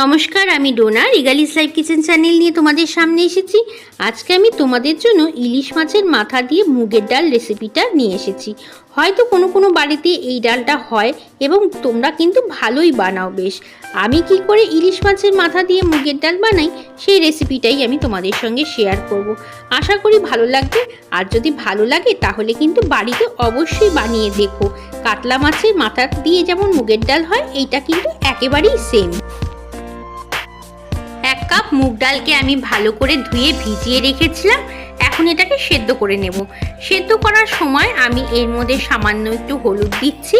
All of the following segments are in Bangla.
নমস্কার, আমি ডোনা রিগালিস লাইভ কিচেন চ্যানেল নিয়ে তোমাদের সামনে এসেছি। আজকে আমি তোমাদের জন্য ইলিশ মাছের মাথা দিয়ে মুগের ডাল রেসিপিটা নিয়ে এসেছি। হয়তো কোনো কোনো বাড়িতে এই ডালটা হয় এবং তোমরা কিন্তু ভালোই বানাও বেশ। আমি কি করে ইলিশ মাছের মাথা দিয়ে মুগের ডাল বানাই সেই রেসিপিটাই আমি তোমাদের সঙ্গে শেয়ার করব। আশা করি ভালো লাগবে, আর যদি ভালো লাগে তাহলে কিন্তু বাড়িতে অবশ্যই বানিয়ে দেখো। কাতলা মাছের মাথা দিয়ে যেমন মুগের ডাল হয়, এইটা কিন্তু একেবারেই সেম। 1 কাপ মুগ ডালকে আমি ভালো করে ধুয়ে ভিজিয়ে রেখেছিলাম। এখন এটাকে সেদ্ধ করে নেব। সেদ্ধ করার সময় আমি এর মধ্যে সামান্য একটু হলুদ দিচ্ছি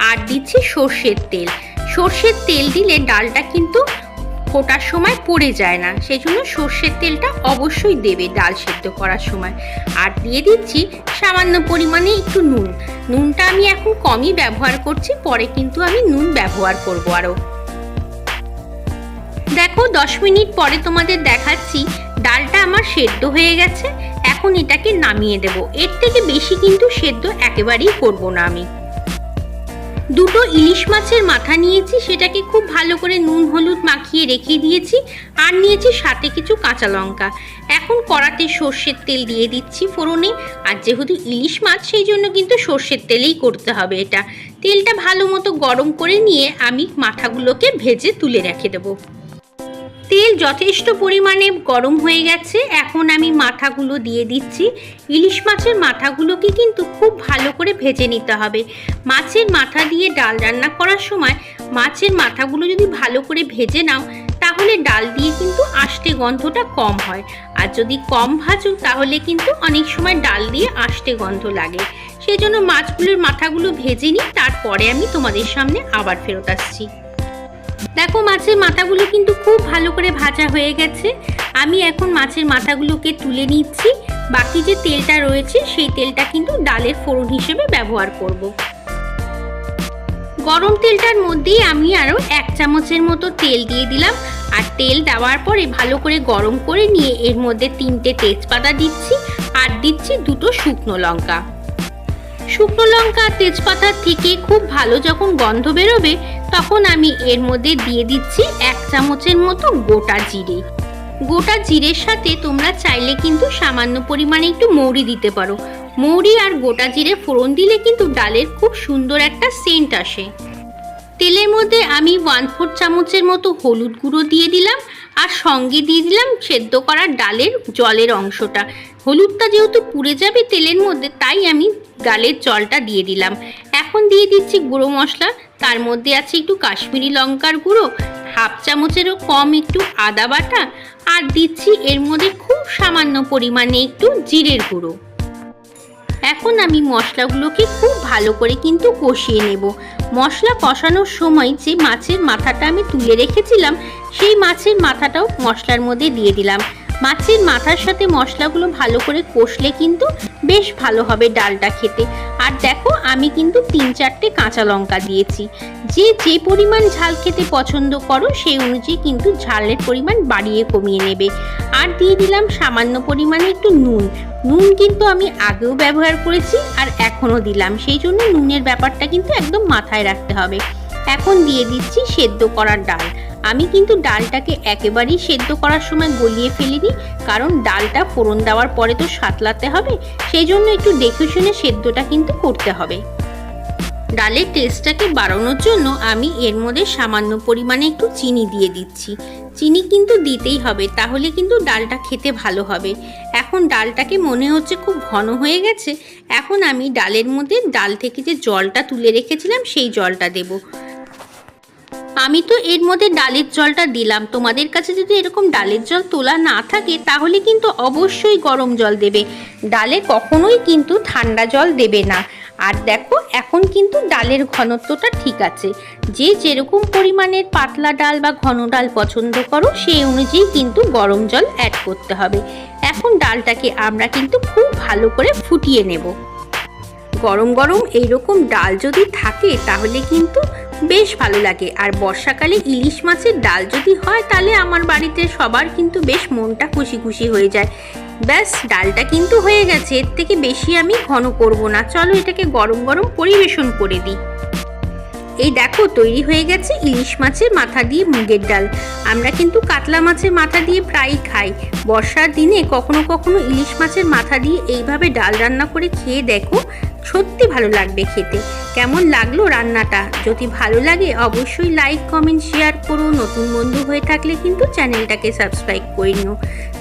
আর দিচ্ছি সর্ষের তেল। সর্ষের তেল দিলে ডালটা কিন্তু ফোটার সময় পড়ে যায় না, সেই জন্য সর্ষের তেলটা অবশ্যই দেবে ডাল সেদ্ধ করার সময়। আর দিয়ে দিচ্ছি সামান্য পরিমাণে একটু নুন। নুনটা আমি এখন কমই ব্যবহার করছি, পরে কিন্তু আমি নুন ব্যবহার করবো আরও। দেখো 10 মিনিট পরে তোমাদের দেখাচ্ছি ডালটা আমার সেদ্ধ হয়ে গেছে। এখন এটাকে নামিয়ে দেব। এর থেকে বেশি কিন্তু সেদ্ধ একেবারেই করব না আমি। দুটো ইলিশ মাছের মাথা নিয়েছি, সেটাকে খুব ভালো করে নুন হলুদ মাখিয়ে রেখে দিয়েছি। আর নিয়েছি সাথে কিছু কাঁচা লঙ্কা। এখন কড়াতে সর্ষের তেল দিয়ে দিচ্ছি ফোড়নে। আর যেহেতু ইলিশ মাছ, সেই জন্য কিন্তু সর্ষের তেলেই করতে হবে এটা। তেলটা ভালো মতো গরম করে নিয়ে আমি মাথাগুলোকে ভেজে তুলে রেখে দেবো। তেল যথেষ্ট পরিমাণে গরম হয়ে গেছে। এখন আমি মাথাগুলো দিয়ে দিচ্ছি। ইলিশ মাছের মাথাগুলোকে কিন্তু খুব ভালো করে ভেজে নিতে হবে। মাছের মাথা দিয়ে ডাল রান্না করার সময় মাছের মাথাগুলো যদি ভালো করে ভেজে নাও, তাহলে ডাল দিয়ে কিন্তু আষ্টে গন্ধটা কম হয়। আর যদি কম ভাজো তাহলে কিন্তু অনেক সময় ডাল দিয়ে আষ্টে গন্ধ লাগে। সেই জন্য মাছগুলোর মাথাগুলো ভেজে নিই, তারপরে আমি তোমাদের সামনে আবার ফেরত আসছি। দেখো মাছের মাথাগুলো কিন্তু খুব ভালো করে ভাজা হয়ে গেছে। আমি এখন মাছের মাথাগুলোকে তুলে নিচ্ছি। বাকি যে তেলটা রয়েছে সেই তেলটা কিন্তু ডালের ফোড়ন হিসেবে ব্যবহার করব। গরম তেলটার মধ্যেই আমি আরও 1 চামচের মতো তেল দিয়ে দিলাম। আর তেল দেওয়ার পরে ভালো করে গরম করে নিয়ে এর মধ্যে 3টে তেজপাতা দিচ্ছি আর দিচ্ছি 2টো শুকনো লঙ্কা। শুকনো লঙ্কা তেজপাতার থেকে খুব ভালো যখন গন্ধ বেরোবে, তখন আমি এর মধ্যে দিয়ে দিচ্ছি 1 চামচের মতো গোটা জিরে। গোটা জিরের সাথে তোমরা চাইলে কিন্তু সামান্য পরিমাণে একটু মৌরি দিতে পারো। মৌরি আর গোটা জিরে ফোড়ন দিলে কিন্তু ডালের খুব সুন্দর একটা সেন্ট আসে। তেলের মধ্যে আমি 1/4 চামচের মতো হলুদ গুঁড়ো দিয়ে দিলাম। আর সঙ্গে দিয়ে দিলাম সেদ্ধ করা ডালের জলের অংশটা। হলুদটা যেহেতু পুড়ে যাবে তেলের মধ্যে, তাই আমি ডালের জলটা দিয়ে দিলাম। এখন দিয়ে দিচ্ছি গুঁড়ো মশলা। তার মধ্যে আছে একটু কাশ্মীরি লঙ্কার গুঁড়ো, 1/2 চামচেরও কম একটু আদা বাটা, আর দিচ্ছি এর মধ্যে খুব সামান্য পরিমাণে একটু জিরের গুঁড়ো। এখন আমি মশলাগুলোকে খুব ভালো করে কিন্তু কষিয়ে নেব। মশলা কষানোর সময় যে মাছের মাথাটা আমি তুলে রেখেছিলাম, সেই মাছের মাথাটাও মশলার মধ্যে দিয়ে দিলাম। মাছের মাথার সাথে মশলাগুলো ভালো করে কষলে কিন্তু বেশ ভালো হবে ডালটা খেতে। আর দেখো আমি কিন্তু 3-4টে কাঁচা লঙ্কা দিয়েছি। যে পরিমাণ ঝাল খেতে পছন্দ করো সেই অনুযায়ী কিন্তু ঝালের পরিমাণ বাড়িয়ে কমিয়ে নেবে। আর দিয়ে দিলাম সামান্য পরিমাণে একটু নুন। নুন কিন্তু আমি আগেও ব্যবহার করেছি আর এখনও দিলাম, সেই জন্য নুনের ব্যাপারটা কিন্তু একদম মাথায় রাখতে হবে। এখন দিয়ে দিচ্ছি সেদ্ধ করার ডাল। আমি কিন্তু ডালটাকে একেবারেই সেদ্ধ করার সময় গলিয়ে ফেলিনি, কারণ ডালটা ফোড়ন দেওয়ার পরে তো সাঁতলাতে হবে, সেই জন্য একটু দেখে শুনে সেদ্ধটা কিন্তু করতে হবে। ডালের টেস্টটাকে বাড়ানোর জন্য আমি এর মধ্যে সামান্য পরিমাণে একটু চিনি দিয়ে দিচ্ছি। চিনি কিন্তু দিতেই হবে, তাহলে কিন্তু ডালটা খেতে ভালো হবে। এখন ডালটাকে মনে হচ্ছে খুব ঘন হয়ে গেছে। এখন আমি ডালের মধ্যে ডাল থেকে যে জলটা তুলে রেখেছিলাম সেই জলটা দেব। আমি তো এর মধ্যে ডালের জলটা দিলাম। তোমাদের কাছে যদি এরকম ডালের জল তোলা না থাকে, তাহলে কিন্তু অবশ্যই গরম জল দেবে। ডালে কখনোই কিন্তু ঠান্ডা জল দেবে না। আর দেখো এখন কিন্তু ডালের ঘনত্বটা ঠিক আছে। যে যেরকম পরিমাণের পাতলা ডাল বা ঘন ডাল পছন্দ করো, সেই অনুযায়ী কিন্তু গরম জল অ্যাড করতে হবে। এখন ডালটাকে আমরা কিন্তু খুব ভালো করে ফুটিয়ে নেব। গরম গরম এইরকম ডাল যদি থাকে তাহলে কিন্তু বেশ ভালো লাগে। আর বর্ষাকালে ইলিশ মাছের ডাল যদি হয়, তাহলে আমার বাড়িতে সবার কিন্তু বেশ মনটা খুশি খুশি হয়ে যায়। ব্যাস ডালটা কিন্তু হয়ে গেছে, এর থেকে বেশি আমি ঘন করব না। চলো এটাকে গরম গরম পরিবেশন করে দিই। এই দেখো তৈরি হয়ে গেছে ইলিশ মাছের মাথা দিয়ে মুগের ডাল। আমরা কিন্তু কাতলা মাছের মাথা দিয়ে প্রায়ই খাই। বর্ষার দিনে কখনো কখনো ইলিশ মাছের মাথা দিয়ে এইভাবে ডাল রান্না করে খেয়ে দেখো, সত্যি ভালো লাগবে খেতে। কেমন লাগলো রান্নাটা? যদি ভালো লাগে অবশ্যই লাইক কমেন্ট শেয়ার করো। নতুন বন্ধু হয়ে থাকলে কিন্তু চ্যানেলটাকে সাবস্ক্রাইব করে নিও।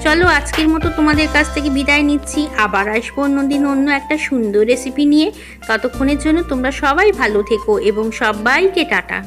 চলো আজকের মতো তোমাদের কাছ থেকে বিদায় নিচ্ছি। আবার আসবো অন্যদিন অন্য একটা সুন্দর রেসিপি নিয়ে। ততক্ষণের জন্য তোমরা সবাই ভালো থেকো এবং সবাইকে টাটা।